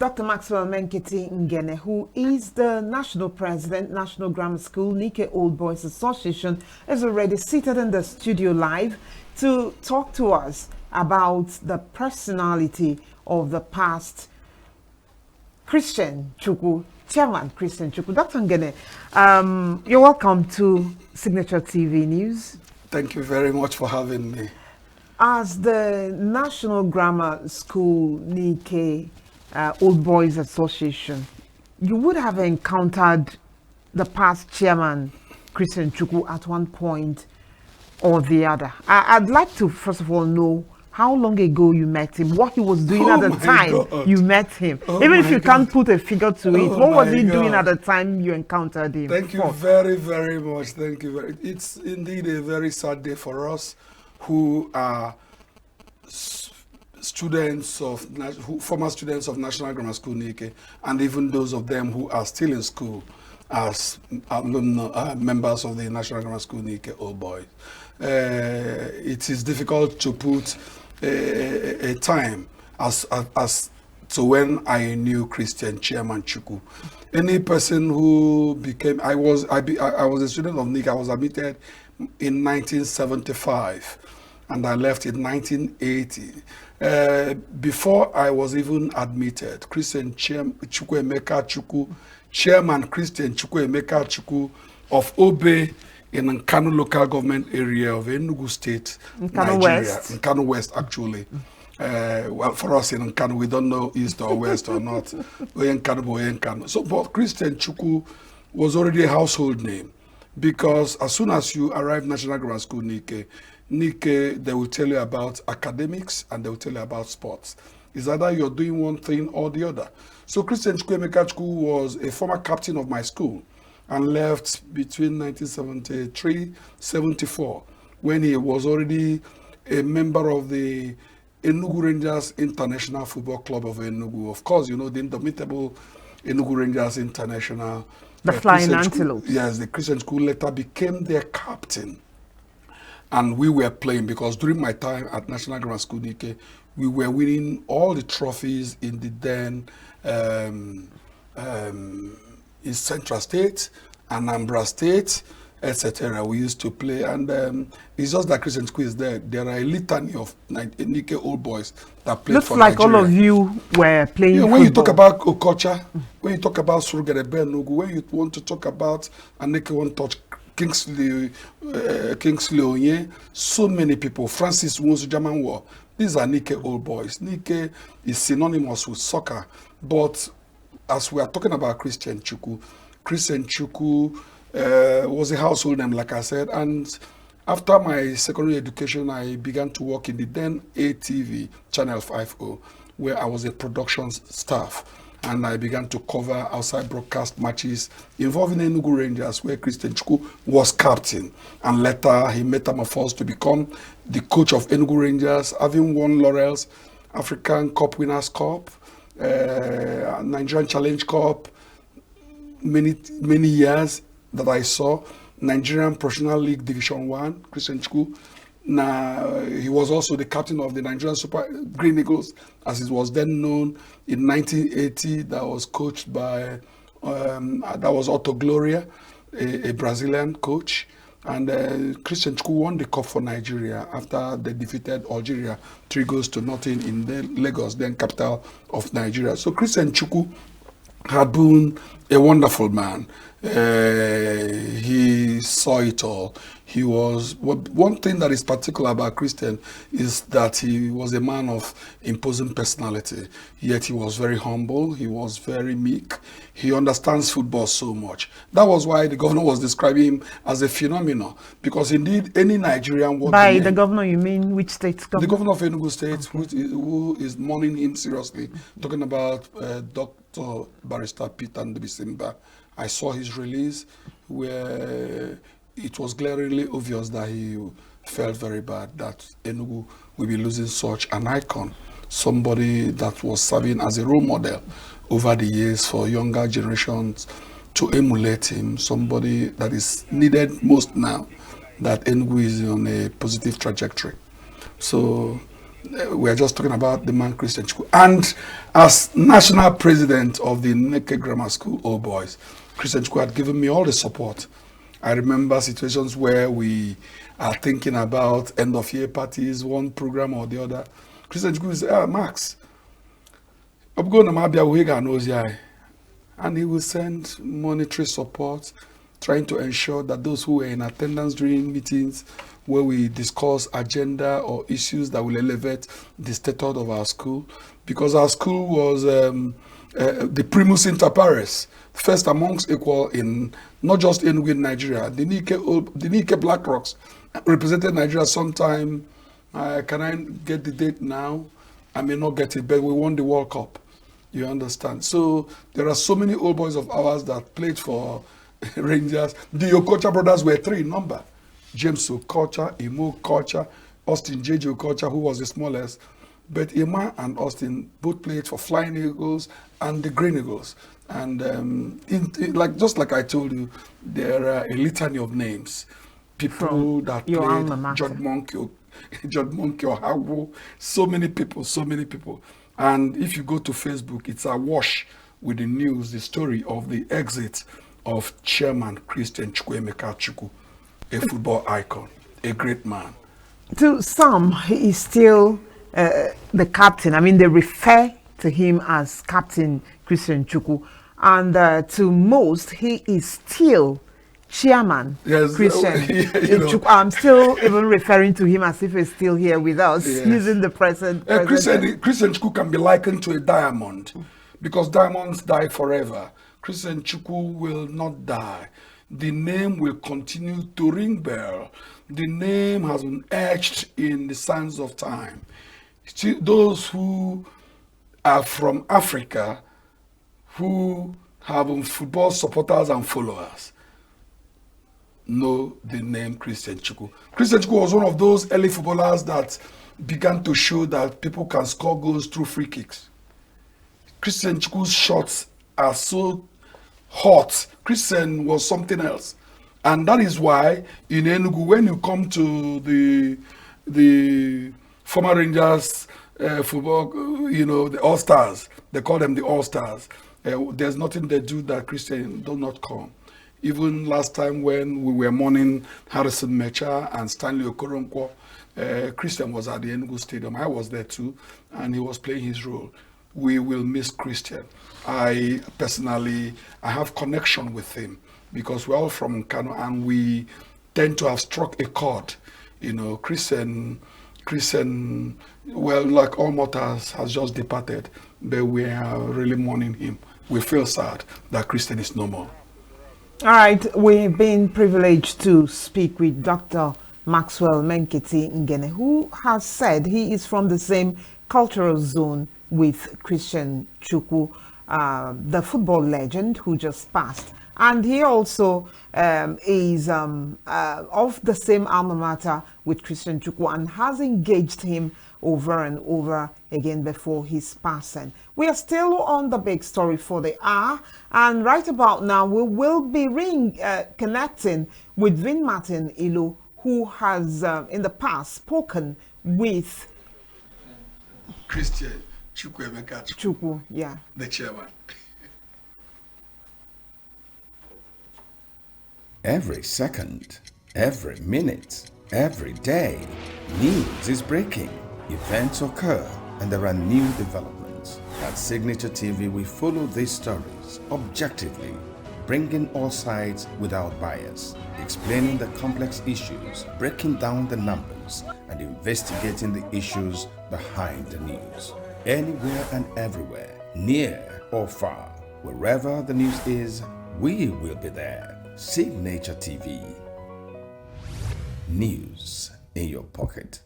Dr. Maxwell NGENE, who is the National President, National Grammar School, Nike Old Boys Association, is already seated in the studio live to talk to us about the personality of the past Christian CHUKWU, Chairman Christian CHUKWU. Dr. NGENE, you're welcome to Signature TV News. Thank you very much for having me. As the National Grammar School Nike Old Boys Association, you would have encountered the past chairman, Christian CHUKWU, at one point or the other. I'd like to, first of all, know how long ago you met him, what he was doing at the time you met him. Even if you can't put a figure to it, what was he doing at the time you encountered him? Thank you very, very much. Thank you. It's indeed a very sad day for us who are students of former students of National Grammar School Nike, and even those of them who are still in school as members of the National Grammar School Nike Old Boys. It is difficult to put a time as to when I knew Christian Chairman CHUKWU. Any person who became, I was a student of Nike. I was admitted in 1975. And I left in 1980. Before I was even admitted, Christian CHUKWU, Chairman Christian CHUKWU of Obe in Nkanu local government area of Enugu State, Nigeria. Nkanu West, actually. Well, for us in Nkanu, we don't know east or west or not. So, but Christian CHUKWU was already a household name, because as soon as you arrive National Grammar School Nike, they will tell you about academics and they will tell you about sports. It's either you're doing one thing or the other. So Christian CHUKWU was a former captain of my school and left between 1973-74 when he was already a member of the Enugu Rangers International Football Club of Enugu. Of course, you know, the indomitable Enugu Rangers International. The Flying Antelopes. Yes, the Christian CHUKWU later became their captain. And we were playing, because during my time at National Grammar School Nike, we were winning all the trophies in the then in Central State, Anambra State, etc. We used to play, and it's just that Christian CHUKWU is there. There are a litany of Nike Old Boys that played for Nigeria. Looks like all of you were playing football. When you talk about Okocha, when you talk about Surugere Benugu, when you want to talk about Aneke One Touch, Kingsley Onye, so many people, Francis Nwosu German War. These are Nike Old Boys. Nike is synonymous with soccer. But as we are talking about Christian CHUKWU was a household name, like I said. And after my secondary education, I began to work in the then ATV, Channel 50, where I was a production staff. And I began to cover outside broadcast matches involving Enugu Rangers, where Christian CHUKWU was captain. And later, he metamorphosed to become the coach of Enugu Rangers, having won laurels, African Cup Winners' Cup, Nigerian Challenge Cup, many years that I saw. Nigerian Professional League Division 1, Christian CHUKWU. Now, he was also the captain of the Nigerian Super Green Eagles, as it was then known, in 1980. That was coached by, that was Otto Gloria, a Brazilian coach. And Christian CHUKWU won the cup for Nigeria after they defeated Algeria 3-0 in Lagos, then capital of Nigeria. So Christian CHUKWU had been a wonderful man. He saw it all. He was, one thing that is particular about Christian is that he was a man of imposing personality, yet he was very humble, he was very meek, he understands football so much. That was why the governor was describing him as a phenomenon, because indeed any Nigerian... By the governor, you mean which state governor? The governor of Enugu State, okay, who is mourning him seriously, talking about Dr. Barrister Peter Ndubisimba. I saw his release where it was glaringly obvious that he felt very bad that Enugu will be losing such an icon, somebody that was serving as a role model over the years for younger generations to emulate him, somebody that is needed most now, that Enugu is on a positive trajectory. So We are just talking about the man Christian CHUKWU. And as national president of the Neke Grammar School Old Boys, Christian CHUKWU had given me all the support. I remember situations where we are thinking about end of year parties, one program or the other. Christian CHUKWU said, Max, I'm going to Mabia, and he will send monetary support, trying to ensure that those who were in attendance during meetings where we discuss agenda or issues that will elevate the status of our school, because our school was the primus inter pares, first amongst equal in not just in Nigeria. The Nike Black Rocks represented Nigeria sometime. Can I get the date now? I may not get it, but we won the World Cup. You understand? So there are so many old boys of ours that played for Rangers. The Okocha brothers were 3 in number. James Okocha, Imo Okocha, Austin J.J. Okocha, who was the smallest. But Ima and Austin both played for Flying Eagles and the Green Eagles. And just like I told you, there are a litany of names. People that played, Judd Monkey, Hagu, so many people. And if you go to Facebook, it's awash with the news, the story of the exit of Chairman Christian CHUKWU, a football icon, a great man. To some, he is still the captain. I mean, they refer to him as Captain Christian CHUKWU. And to most, he is still Chairman Christian CHUKWU. I'm still even referring to him as if he's still here with us, using the present. Christian CHUKWU can be likened to a diamond, because diamonds die forever. Christian CHUKWU will not die. The name will continue to ring bell. The name has been etched in the sands of time. Those who are from Africa, who have football supporters and followers, know the name Christian CHUKWU. Christian CHUKWU was one of those early footballers that began to show that people can score goals through free kicks. Christian CHUKWU's shots are so hot. Christian was something else. And that is why in Enugu, when you come to the former Rangers football, the All-Stars, they call them the All-Stars. There's nothing they do that Christian do not come. Even last time when we were mourning Harrison Mecha and Stanley Okoronkwo, Christian was at the Enugu Stadium. I was there too, and he was playing his role. We will miss Christian. I personally, I have connection with him because we're all from Kano and we tend to have struck a chord. Christian, well, like all mortals, has just departed, but we are really mourning him. We feel sad that Christian is no more. All right, we've been privileged to speak with Dr. MAXWELL NGENE, who has said he is from the same cultural zone with Christian CHUKWU, the football legend who just passed. And he also is of the same alma mater with Christian CHUKWU and has engaged him over and over again before his passing. We are still on the big story for the hour, and right about now we will be connecting with Vin Martin Ilo, who has in the past spoken with Christian CHUKWU, yeah, the chairman. Every second, every minute, every day, news is breaking. Events occur and there are new developments. At Signature TV, we follow these stories objectively, bringing all sides without bias, explaining the complex issues, breaking down the numbers, and investigating the issues behind the news. Anywhere and everywhere, near or far, wherever the news is, we will be there. Signature TV. News in your pocket.